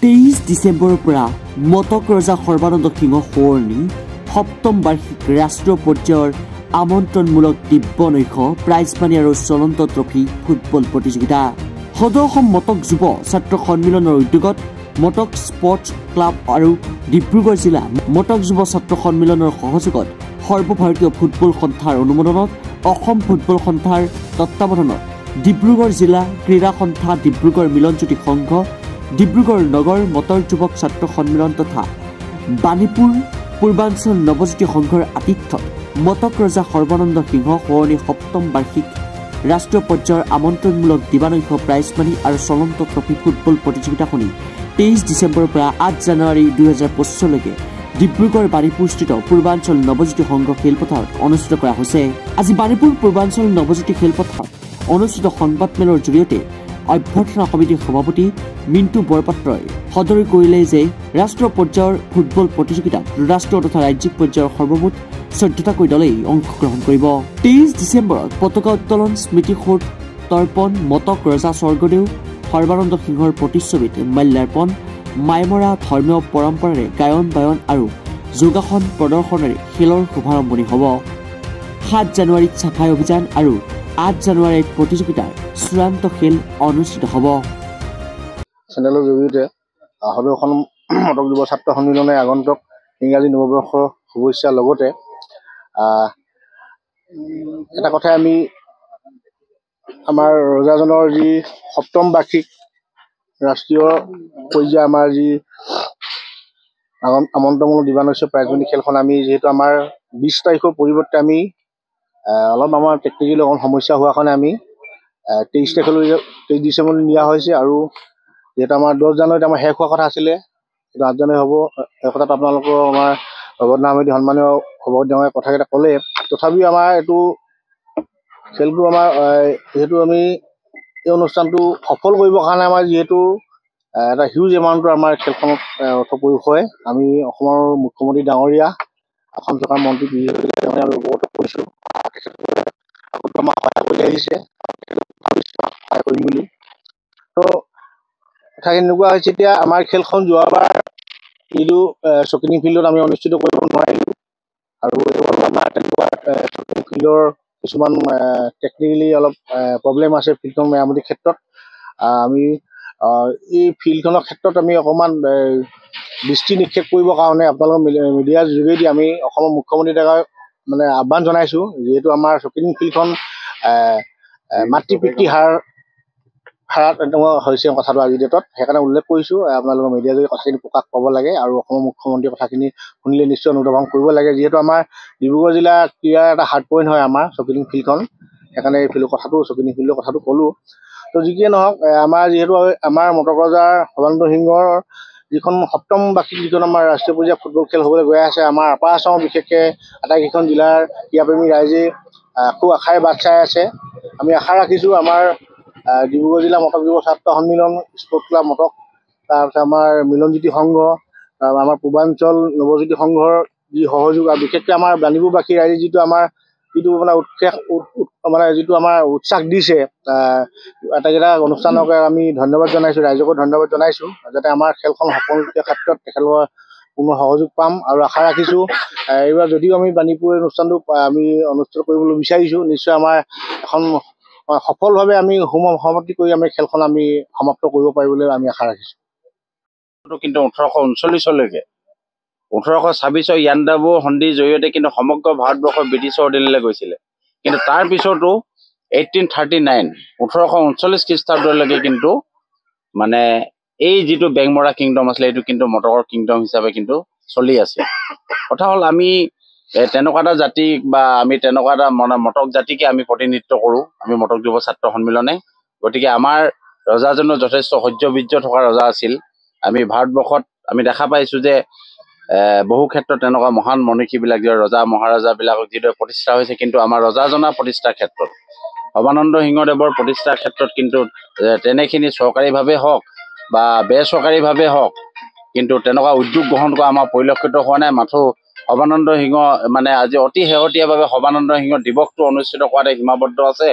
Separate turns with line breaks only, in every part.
23 ডিচেম্বৰৰ পৰা মটক ৰজা সৰ্বানন্দ সিংহ সোঁৱৰণী সপ্তম বাৰ্ষিক ৰাষ্ট্ৰীয় পৰ্যায়ৰ আমন্ত্ৰণমূলক দিব্য নৈশ প্ৰাইজমানি আৰু চলন্ত ট্ৰফি ফুটবল প্ৰতিযোগিতা সদৌ অসম মটক যুৱ ছাত্ৰ সন্মিলনৰ উদ্যোগত মটক স্পৰ্টছ ক্লাব আৰু ডিব্ৰুগড় জিলা মটক যুৱ ছাত্ৰ সন্মিলনৰ সহযোগত সৰ্বভাৰতীয় ফুটবল সন্থাৰ অনুমোদনত অসম ফুটবল সন্থাৰ তত্বাৱধানত ডিব্ৰুগড় জিলা ক্ৰীড়া সন্থা ডিব্ৰুগড় মিলনজ্যোতি সংঘ ডিব্ৰুগড় নগৰ মটৰ যুৱক ছাত্ৰ সন্মিলন তথা বাণীপুৰ পূৰ্বাঞ্চল নৱজ্যোতি সংঘৰ আতিথ্যত মটক ৰজা সৰ্বানন্দ সিংহ সোঁৱৰণী সপ্তম বাৰ্ষিক ৰাষ্ট্ৰীয় পৰ্যায়ৰ আমন্ত্ৰণমূলক দিবানৈশ প্ৰাইজমানি আৰু চলন্ত ট্ৰফি ফুটবল প্ৰতিযোগিতাখনি 23 ডিচেম্বৰৰ পৰা 8 জানুৱাৰী 2025লৈকে ডিব্ৰুগড় বাণীপুৰস্থিত পূৰ্বাঞ্চল নৱজ্যোতি সংঘ খেলপথাৰত অনুষ্ঠিত কৰা হৈছে। আজি বাণীপুৰ পূৰ্বাঞ্চল নৱজ্যোতি খেলপথাৰত অনুষ্ঠিত সংবাদমেলৰ জৰিয়তে অভ্যৰ্থনা সমিতিৰ সভাপতি মিণ্টু বৰপাত্ৰই সদৰি কৰিলে যে ৰাষ্ট্ৰীয় পৰ্যায়ৰ ফুটবল প্ৰতিযোগিতাত ৰাষ্ট্ৰীয় তথা ৰাজ্যিক পৰ্যায়ৰ সৰ্বমুঠ 14টাকৈ দলেই অংশগ্ৰহণ কৰিব। 23 ডিচেম্বৰত পতাকা উত্তোলন স্মৃতিসৌধ তৰ্পণ মটক ৰজা স্বৰ্গদেউ সৰ্বানন্দ সিংহৰ প্ৰতিচ্ছবিত মাল্যাৰ্পণ মাইমৰা ধৰ্মীয় পৰম্পৰাৰে গায়ন বায়ন আৰু যোগাসন প্ৰদৰ্শনেৰে খেলৰ শুভাৰম্ভণি হ'ব। 7 জানুৱাৰীত চাফাই অভিযান আৰু 8 জানুৱাৰীত প্ৰতিযোগিতাৰ চূড়ান্ত খেল অনুষ্ঠিত হ'ব।
চেনেলৰ জৰিয়তে সদৌ অসম মটক যুৱ ছাত্ৰ সন্মিলনে আগন্তুক ইংৰাজী নৱবৰ্ষৰ শুভেচ্ছাৰ লগতে এটা কথাই আমি আমাৰ ৰজাজনৰ যি সপ্তম বাৰ্ষিক ৰাষ্ট্ৰীয় পৰ্যায়ৰ আমাৰ যি আমন্ত্ৰণমূলক দিবানৈশ প্ৰাইজমানি খেলখন আমি যিহেতু আমাৰ 20 তাৰিখৰ পৰিৱৰ্তে আমি অলপ আমাৰ টেকনিকেলি অকণ সমস্যা হোৱাৰ কাৰণে আমি 23 ডিচেম্বৰলৈ নিয়া হৈছে আৰু যিহেতু আমাৰ 10 জানুৱাৰীত আমাৰ শেষ হোৱাৰ কথা আছিলে, কিন্তু 8 জানুৱাৰী হ'ব। এই কথাটো আপোনালোকৰ আমাৰ অৱদান সমিতি সন্মানীয় সভাপতি ডাঙৰীয়াই কথাকেইটা ক'লে। তথাপিও আমাৰ এইটো খেলটো আমাৰ যিহেতু আমি এই অনুষ্ঠানটো সফল কৰিবৰ কাৰণে আমাৰ যিহেতু এটা হিউজ এমাউণ্টৰ আমাৰ খেলখনত অৰ্থপ্ৰয়োগ হয়। আমি অসমৰ মুখ্যমন্ত্ৰী ডাঙৰীয়া অসম চৰকাৰ মন্ত্ৰী ডাঙৰীয়া আমি অৱগত কৰিছোঁ, আমাক সহায় কৰি আহিছে সহায় কৰিম বুলি। তো কথাখিনি এনেকুৱা হৈছে, এতিয়া আমাৰ খেলখন যোৱাবাৰ যিটো চকিনি ফিল্ডত আমি অনুষ্ঠিত কৰিব নোৱাৰিলোঁ আৰু আমাৰ তেনেকুৱা চকিনি ফিল্ডৰ কিছুমান টেকনিকেলি অলপ প্ৰব্লেম আছে ফিল্ডখন মেৰামতিৰ ক্ষেত্ৰত। আমি এই ফিল্ডখনৰ ক্ষেত্ৰত আমি অকণমান দৃষ্টি নিক্ষেপ কৰিবৰ কাৰণে আপোনালোকৰ মিডিয়াৰ যোগেদি আমি অসমৰ মুখ্যমন্ত্ৰী ডাঙৰীয়াক মানে আহ্বান জনাইছোঁ। যিহেতু আমাৰ চকিনি ফিল্ডখন মাতৃ পিতৃ হাৰত এনেকুৱা হৈছে কথাটো আজিৰ ডেটত, সেইকাৰণে উল্লেখ কৰিছোঁ। আপোনালোকৰ মিডিয়াৰ যোগে কথাখিনি প্ৰকাশ পাব লাগে আৰু অসমৰ মুখ্যমন্ত্ৰীৰ কথাখিনি শুনিলে নিশ্চয় অনুধাৱন কৰিব লাগে। যিহেতু আমাৰ ডিব্ৰুগড় জিলা ক্ৰীড়াৰ এটা হাৰ্ড পইণ্ট হয় আমাৰ চকিনি ফিল্ডখন, সেইকাৰণে এই চকিনি ফিল্ডৰ কথাটো ক'লোঁ। তো যিকিয়ে নহওক, আমাৰ যিহেতু আমাৰ মটক ৰজাৰ সৰ্বানন্দ সিংহৰ যিখন সপ্তম বাৰ্ষিক যিখন আমাৰ ৰাষ্ট্ৰীয় পৰ্যায়ৰ ফুটবল খেল হ'বলৈ গৈ আছে, আমাৰ আপাৰ আছামৰ বিশেষকৈ আটাইকেইখন জিলাৰ ক্ৰীড়াপ্ৰেমী ৰাইজে খুব আশাৰে বাট চাই আছে। আমি আশা ৰাখিছোঁ আমাৰ ডিব্ৰুগড় জিলা মটক যুৱ ছাত্ৰ সন্মিলন স্পৰ্টছ ক্লাব মটক, তাৰপিছত আমাৰ মিলনজ্যোতি সংঘ, আমাৰ পূৰ্বাঞ্চল নৱজ্যোতি সংঘৰ যি সহযোগ আৰু বিশেষকৈ আমাৰ বাণীপুৰবাসী ৰাইজে যিটো মানে যিটো আমাৰ উৎসাহ দিছে, আটাইকেইটা অনুষ্ঠানকে আমি ধন্যবাদ জনাইছোঁ, ৰাইজকো ধন্যবাদ জনাইছোঁ, যাতে আমাৰ খেলখন সফল ক্ষেত্ৰত তেখেতৰ পূৰ্ণ সহযোগ পাম আৰু আশা ৰাখিছোঁ। এইবাৰ যদিও আমি বাণীপুৰ অনুষ্ঠানটো আমি অনুষ্ঠিত কৰিবলৈ বিচাৰিছোঁ, নিশ্চয় আমাৰ এখন সফলভাৱে আমি সমাপ্তি কৰি আমি খেলখন আমি সমাপ্ত কৰিব পাৰিম বুলি আমি আশা ৰাখিছোঁ।
কিন্তু 1839লৈকে 1826 ইয়াণ্ডাবু সন্ধিৰ জৰিয়তে কিন্তু সমগ্ৰ ভাৰতবৰ্ষৰ ব্ৰিটিছৰ অধীনলৈ গৈছিলে। কিন্তু তাৰ পিছতো 1839 খ্ৰীষ্টাব্দলৈকে কিন্তু মানে এই যিটো বেংমৰা কিংডম আছিলে, এইটো কিন্তু মটকৰ কিংডম হিচাপে কিন্তু চলি আছে। কথা হ'ল আমি তেনেকুৱা এটা জাতি বা আমি তেনেকুৱা এটা মটক জাতিকে আমি প্ৰতিনিধিত্ব কৰোঁ, আমি মটক যুৱ ছাত্ৰ সন্মিলনে। গতিকে আমাৰ ৰজাজনো যথেষ্ট সহ্যবীৰ্য থকা ৰজা আছিল। আমি ভাৰতবৰ্ষত আমি দেখা পাইছোঁ যে বহু ক্ষেত্ৰত তেনেকুৱা মহান মনীষীবিলাক যে ৰজা মহাৰজাবিলাকক যিদৰে প্ৰতিষ্ঠা হৈছে, কিন্তু আমাৰ ৰজাজনা প্ৰতিষ্ঠাৰ ক্ষেত্ৰত সৰ্বানন্দ সিংহদেৱৰ প্ৰতিষ্ঠাৰ ক্ষেত্ৰত কিন্তু তেনেখিনি চৰকাৰীভাৱে হওক বা বেচৰকাৰীভাৱে হওক কিন্তু তেনেকুৱা উদ্যোগ গ্ৰহণ কৰা আমাৰ পৰিলক্ষিত হোৱা নাই। মাথো সৰ্বানন্দ সিংহ মানে আজি অতি শেহতীয়াভাৱে সৰ্বানন্দ সিংহ দিৱসটো অনুষ্ঠিত কৰাতে সীমাবদ্ধ আছে।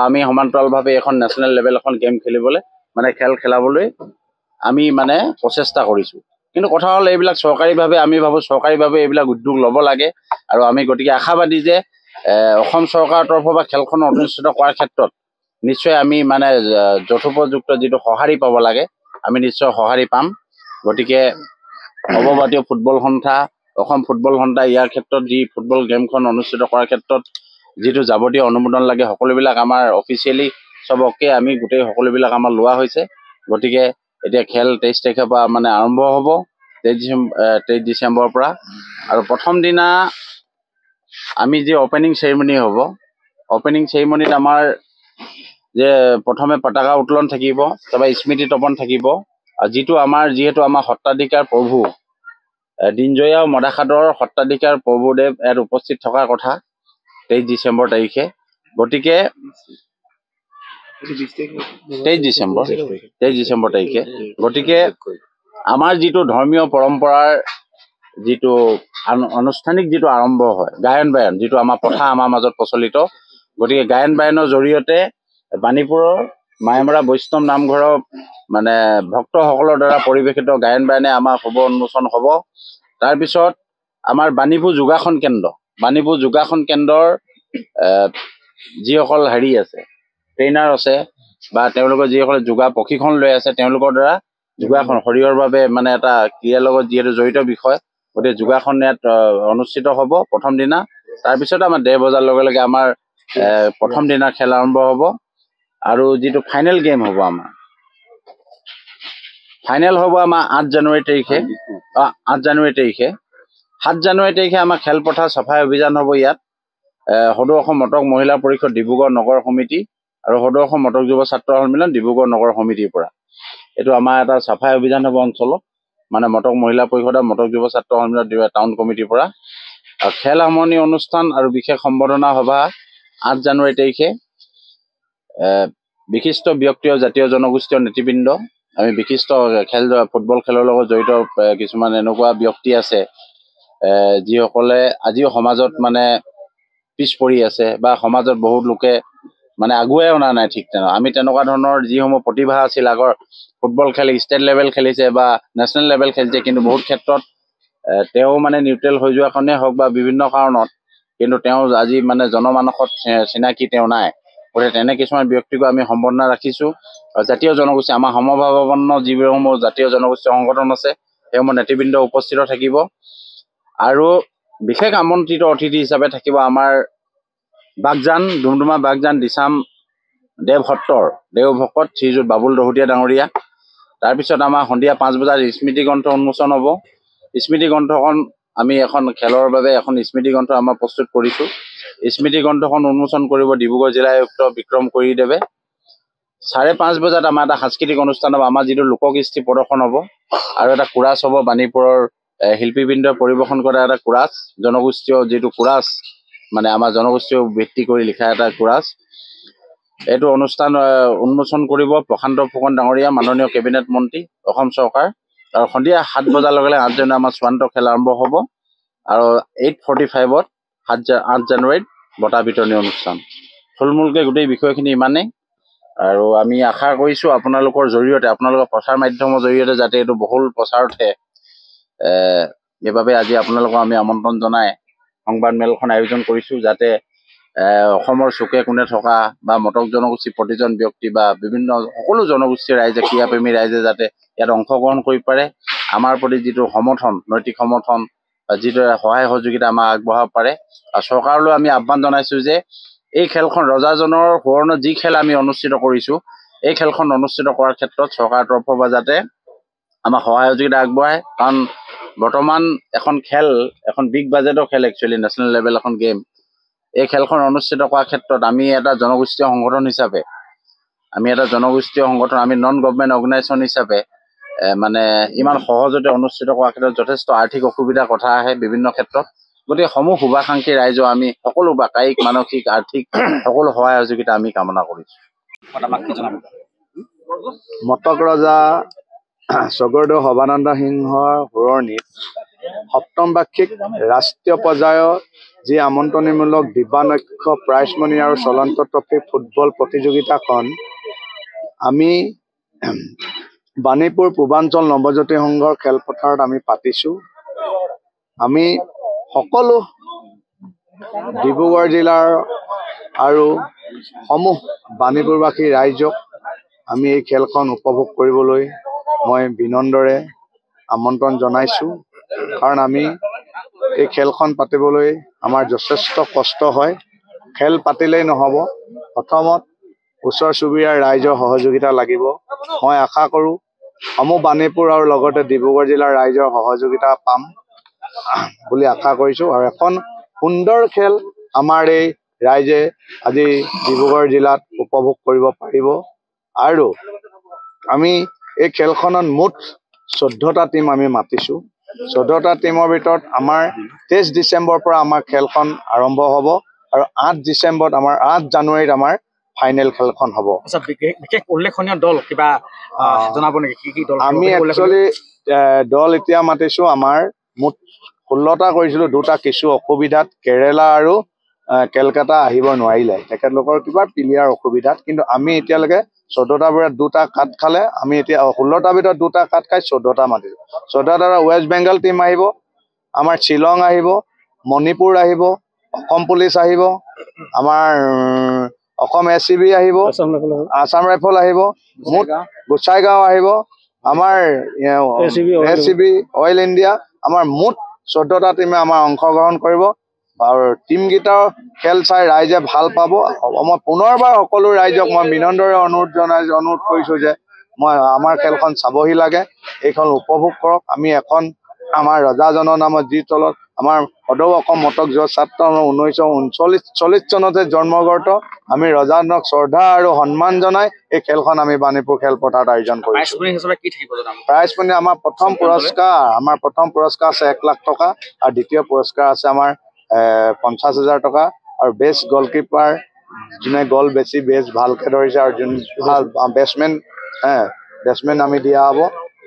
আমি সমান্তৰালভাৱে এখন নেশ্যনেল লেভেল এখন গেম খেলিবলৈ মানে খেল খেলাবলৈ আমি মানে প্ৰচেষ্টা কৰিছোঁ। কিন্তু কথা হ'ল এইবিলাক চৰকাৰীভাৱে আমি ভাবোঁ চৰকাৰীভাৱে এইবিলাক উদ্যোগ ল'ব লাগে আৰু আমি গতিকে আশাবাদী যে অসম চৰকাৰৰ তৰফৰ পৰা খেলখন অনুষ্ঠিত কৰাৰ ক্ষেত্ৰত নিশ্চয় আমি মানে যথোপযুক্ত যিটো সঁহাৰি পাব লাগে আমি নিশ্চয় সঁহাৰি পাম। গতিকে সৰ্বভাৰতীয় ফুটবল সন্থা অসম ফুটবল সন্থা ইয়াৰ ক্ষেত্ৰত যি ফুটবল গেমখন অনুষ্ঠিত কৰাৰ ক্ষেত্ৰত যিটো যাৱতীয় অনুমোদন লাগে সকলোবিলাক আমাৰ অফিচিয়েলি চবকে আমি গোটেই সকলোবিলাক আমাৰ লোৱা হৈছে। গতিকে এতিয়া খেল 23 তাৰিখৰ পৰা মানে আৰম্ভ হ'ব 23 ডিচেম্বৰৰ পৰা আৰু প্ৰথম দিনা আমি যি অপেনিং চেৰিমনি হ'ব অপেনিং চেৰিমনিত আমাৰ যে প্ৰথমে পতাকা উত্তোলন থাকিব, তাৰপৰা স্মৃতি তৰ্পণ থাকিব আৰু যিটো আমাৰ যিহেতু আমাৰ সত্ৰাধিকাৰ প্ৰভু দিনজয়া মদাখাদৰ সত্ৰাধিকাৰ প্ৰভুদেৱ ইয়াত উপস্থিত থকাৰ কথা 23 ডিচেম্বৰ তাৰিখে। গতিকে 23 ডিচেম্বৰ তাৰিখে গতিকে আমাৰ যিটো ধৰ্মীয় পৰম্পৰাৰ যিটো আনুষ্ঠানিক যিটো আৰম্ভ হয় গায়ন বায়ন যিটো আমাৰ প্ৰথা আমাৰ মাজত প্ৰচলিত। গতিকে গায়ন বায়নৰ জৰিয়তে বাণীপুৰৰ মায়মৰা বৈষ্ণৱ নামঘৰৰ মানে ভক্তসকলৰ দ্বাৰা পৰিৱেশিত গায়ন বায়নে আমাৰ শুভ উন্মোচন হ'ব। তাৰপিছত আমাৰ বাণীপুৰ যোগাসন কেন্দ্ৰৰ যিসকল হেৰি আছে ট্ৰেইনাৰ আছে বা তেওঁলোকৰ যিসকলে যোগা প্ৰশিক্ষণ লৈ আছে তেওঁলোকৰ দ্বাৰা যোগাসন শৰীৰৰ বাবে মানে এটা ক্ৰিয়াৰ লগত যিহেতু জড়িত বিষয় গতিকে যোগাসন ইয়াত অনুষ্ঠিত হ'ব প্ৰথম দিনা। তাৰপিছত আমাৰ 1:30 বজাৰ লগে লগে আমাৰ প্ৰথম দিনাৰ খেল আৰম্ভ হ'ব আৰু যিটো ফাইনেল গেম হ'ব আমাৰ 8 জানুৱাৰী তাৰিখে 7 জানুৱাৰী তাৰিখে আমাৰ খেলপথাৰ চাফাই অভিযান হ'ব। ইয়াত সদৌ অসম মটক মহিলা পৰিষদ ডিব্ৰুগড় নগৰ সমিতি আৰু সদৌ অসম মটক যুৱ ছাত্ৰ সন্মিলন ডিব্ৰুগড় নগৰ সমিতিৰ পৰা এইটো আমাৰ এটা চাফাই অভিযান হ'ব অঞ্চলত মানে মটক মহিলা পৰিষদ আৰু মটক যুৱ ছাত্ৰ সন্মিলন টাউন কমিটিৰ পৰা। আৰু খেল সামৰণি অনুষ্ঠান আৰু বিশেষ সম্বৰ্ধনা সভা 8 জানুৱাৰী তাৰিখে বিশিষ্ট ব্যক্তি আৰু জাতীয় জনগোষ্ঠীয় নেতৃবৃন্দ আমি বিশিষ্ট ফুটবল খেলৰ লগত জড়িত কিছুমান এনেকুৱা ব্যক্তি আছে যিসকলে আজিও সমাজত মানে পিছ পৰি আছে বা সমাজত বহুত লোকে মানে আগুৱাই অনা নাই ঠিক তেনেকুৱা আমি তেনেকুৱা ধৰণৰ যিসমূহ প্ৰতিভা আছিল আগৰ ফুটবল খেলি ষ্টেট লেভেল খেলিছে বা নেশ্যনেল লেভেল খেলিছে কিন্তু বহুত ক্ষেত্ৰত তেওঁ মানে নিউট্ৰেল হৈ যোৱাৰ কাৰণে হওক বা বিভিন্ন কাৰণত কিন্তু তেওঁ আজি মানে জনমানসত চিনাকি তেওঁ নাই। গতিকে তেনে কিছুমান ব্যক্তিকো আমি সম্বৰ্ধনা ৰাখিছোঁ। আৰু জাতীয় জনগোষ্ঠী আমাৰ সমভাৱাপন্ন যিসমূহ জাতীয় জনগোষ্ঠীয় সংগঠন আছে সেইসমূহ নেতৃবৃন্দ উপস্থিত থাকিব আৰু বিশেষ আমন্ত্ৰিত অতিথি হিচাপে থাকিব আমাৰ ডুমডুমা বাগজান দিচাম দেৱ সত্ৰৰ দেওভকত শ্ৰীযুত বাবুল দহোটীয়া ডাঙৰীয়া। তাৰপিছত আমাৰ সন্ধিয়া 5 বজাত স্মৃতি গ্ৰন্থ উন্মোচন হ'ব। স্মৃতি গ্ৰন্থখন আমি এখন খেলৰ বাবে এখন স্মৃতি গ্ৰন্থ আমাৰ প্ৰস্তুত কৰিছোঁ। স্মৃতি গ্ৰন্থখন উন্মোচন কৰিব ডিব্ৰুগড় জিলা আয়ুক্ত বিক্ৰম কৰিদেৱে। 5:30 বজাত আমাৰ এটা সাংস্কৃতিক অনুষ্ঠান হ'ব আমাৰ যিটো লোককৃষ্টি প্ৰদৰ্শন হ'ব আৰু এটা কোৰাছ হ'ব বাণীপুৰৰ শিল্পীবৃন্দই পৰিৱেশন কৰা এটা কোৰাছ জনগোষ্ঠীয় যিটো কোৰাছ মানে আমাৰ জনগোষ্ঠীয় ভিত্তি কৰি লিখা এটা কোৰাছ এইটো অনুষ্ঠান উন্মোচন কৰিব প্ৰশান্ত ফুকন ডাঙৰীয়া মাননীয় কেবিনেট মন্ত্ৰী অসম চৰকাৰ। আৰু সন্ধিয়া 7 বজাৰ লগে লগে 8 জানুৱাৰী আমাৰ চূড়ান্ত খেল আৰম্ভ হ'ব আৰু 8:45-ত 8 জানুৱাৰীত বঁটা বিতৰণী অনুষ্ঠান। থুলমূলকৈ গোটেই বিষয়খিনি ইমানেই আৰু আমি আশা কৰিছোঁ আপোনালোকৰ জৰিয়তে আপোনালোকৰ প্ৰচাৰ মাধ্যমৰ জৰিয়তে যাতে এইটো বহুল প্ৰচাৰ উঠে এইবাবে আজি আপোনালোকক আমি আমন্ত্ৰণ জনাই সংবাদ মেলখন আয়োজন কৰিছোঁ যাতে অসমৰ চুকে কোণে থকা বা মটক জনগোষ্ঠীৰ প্ৰতিজন ব্যক্তি বা বিভিন্ন সকলো জনগোষ্ঠীৰ ৰাইজে ক্ৰীড়াপ্ৰেমী ৰাইজে যাতে ইয়াত অংশগ্ৰহণ কৰিব পাৰে আমাৰ প্ৰতি যিটো সমৰ্থন নৈতিক সমৰ্থন যিটো সহায় সহযোগিতা আমাক আগবঢ়াব পাৰে। আৰু চৰকাৰলৈ আমি আহ্বান জনাইছোঁ যে এই খেলখন ৰজাজনৰ সোঁৱৰণত যি খেল আমি অনুষ্ঠিত কৰিছোঁ এই খেলখন অনুষ্ঠিত কৰাৰ ক্ষেত্ৰত চৰকাৰৰ তৰফৰ পৰা যাতে আমাক সহায় সহযোগিতা আগবঢ়ায় কাৰণ বৰ্তমান এখন বিগ বাজেটৰ খেল একচুৱেলি নেশ্যনেল লেভেল এখন গেম এই খেলখন অনুষ্ঠিত কৰাৰ ক্ষেত্ৰত আমি এটা জনগোষ্ঠীয় সংগঠন হিচাপে আমি নন গভৰ্ণমেণ্ট অৰ্গেনাইজেশ্যন হিচাপে মানে ইমান সহজতে অনুষ্ঠিত কৰাৰ ক্ষেত্ৰত যথেষ্ট আৰ্থিক অসুবিধাৰ কথা আহে বিভিন্ন ক্ষেত্ৰত। গতিকে সমূহ শুভাকাংক্ষী ৰাইজৰ আমি সকলো বা কায়িক মানসিক আৰ্থিক সকলো সহায় সহযোগিতা আমি কামনা কৰিছোঁ।
মটক ৰজা স্বৰ্গদেউ সৰ্বানন্দ সিংহৰ সোঁৱৰণিত 7ম বাৰ্ষিক ৰাষ্ট্ৰীয় পৰ্যায়ৰ যি আমন্ত্ৰণীমূলক দিবানক্ষ প্ৰাইজমণি আৰু চলন্ত ট্ৰফী ফুটবল প্ৰতিযোগিতাখন আমি
বাণীপুৰ পূৰ্বাঞ্চল নৱজ্যোতি সংঘৰ খেলপথাৰত আমি পাতিছোঁ। আমি সকলো ডিব্ৰুগড় জিলাৰ আৰু সমূহ বাণীপুৰবাসী ৰাইজক আমি এই খেলখন উপভোগ কৰিবলৈ মই বিনম্ৰৰে আমন্ত্ৰণ জনাইছোঁ। কাৰণ আমি এই খেলখন পাতিবলৈ আমাৰ যথেষ্ট কষ্ট হয়। খেল পাতিলেই নহ'ব, প্ৰথমত ওচৰ চুবুৰীয়াৰ ৰাইজৰ সহযোগিতা লাগিব। মই আশা কৰোঁ সমূহ বাণীপুৰ আৰু লগতে ডিব্ৰুগড় জিলাৰ ৰাইজৰ সহযোগিতা পাম বুলি আশা কৰিছোঁ। আৰু এখন সুন্দৰ খেল আমাৰ এই ৰাইজে আজি ডিব্ৰুগড় জিলাত উপভোগ কৰিব পাৰিব। আৰু আমি এই খেলখনত মুঠ 14টা টিম আমি মাতিছোঁ। 14টা টিমৰ ভিতৰত আমাৰ 23 ডিচেম্বৰৰ পৰা আমাৰ খেলখন আৰম্ভ হ'ব আৰু 8 জানুৱাৰীত আমাৰ ফাইনেল খেলখন হ'ব।
বিশেষ উল্লেখনীয় দল কিবা জনাব নেকি? কি দল
আমি একচুৱেলি দল এতিয়া মাতিছোঁ। আমাৰ মুঠ 16টা কৰিছিলোঁ, 2টা কিছু অসুবিধাত কেৰেলা আৰু কেলকাতা আহিব নোৱাৰিলে, তেখেতলোকৰ কিবা প্লেয়াৰ অসুবিধাত। কিন্তু আমি এতিয়ালৈকে 14টাৰ ভিতৰত 2টা কাট খালে, আমি এতিয়া 16টাৰ ভিতৰত 2টা কাট খাই 14টা মাতিছোঁ। 14টাৰ ৱেষ্ট বেংগল টিম আহিব, আমাৰ শ্বিলং আহিব, মণিপুৰ আহিব, অসম পুলিচ আহিব, আমাৰ অসম SCB আহিব, আছাম ৰাইফল আহিব, মুঠ গোসাইগাঁও আহিব, আমাৰ SCB অইল ইণ্ডিয়া, আমাৰ মুঠ 14টা টিমে আমাৰ অংশগ্ৰহণ কৰিব। আৰু টিমকেইটাৰ খেল চাই ৰাইজে ভাল পাব। মই পুনৰবাৰ সকলো ৰাইজক মই বিনম্ৰৰে অনুৰোধ কৰিছোঁ যে আমাৰ খেলখন চাবহি লাগে, এইখন উপভোগ কৰক। আমি এখন আমাৰ ৰজাজনৰ নামত যি তলত আমাৰ সদৌ অসম মটক যুৱ ছাত্ৰ 1939 চনতে জন্মগত আমি ৰজাজনক শ্ৰদ্ধা আৰু সন্মান জনাই এই খেলখন আমি বাণীপুৰ খেলপথাৰত আয়োজন কৰিছোঁ। প্ৰাইজ মানি আমাৰ প্ৰথম পুৰস্কাৰ আছে 1 লাখ টকা আৰু দ্বিতীয় পুৰস্কাৰ আছে আমাৰ 50,000 টকা। আৰু বেষ্ট গলকিপাৰ যোনে গল বেছি ভালকৈ ধৰিছে আৰু যোন ভাল বেটছমেন আমি দিয়া হ'ব।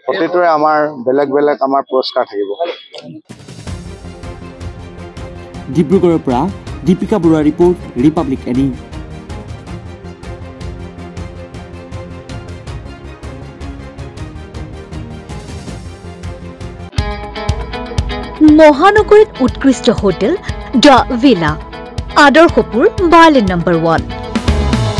প্ৰতিটোৰে আমাৰ বেলেগ বেলেগ আমাৰ পুৰস্কাৰ থাকিব।
ডিব্ৰুগড়ৰ পৰা দীপিকা বৰুৱা ৰিপৰ্ট, ৰিপাব্লিক এনি।
মহানগৰীত উৎকৃষ্ট hotel the villa, Adarshpur bylane number 1।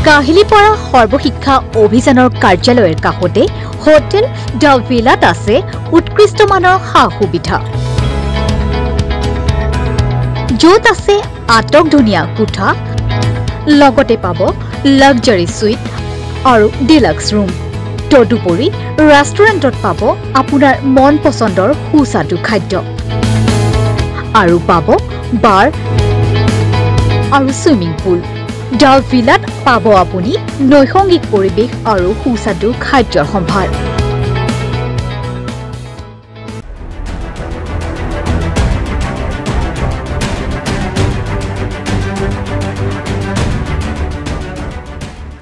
Kahilipara Sarva Shiksha অভিযানৰ কাৰ্যালয়ৰ কাষতে হোটেল দ্য ভিলাত আছে উৎকৃষ্ট মানৰ সা সুবিধা, য'ত আছে আটকধুনীয়া কোঠা, লগতে পাব লাক্সাৰী সুইট আৰু ডিলাক্স ৰুম। তদুপৰি ৰেষ্টুৰেণ্টত পাব আপোনাৰ মন পচন্দৰ সুস্বাদু খাদ্য আৰু পাব বাৰ আৰু ছুইমিং পুল। দ্য ভিলাত পাব আপুনি নৈসংগিক পৰিৱেশ আৰু সুস্বাদু খাদ্যৰ সম্ভাৰ।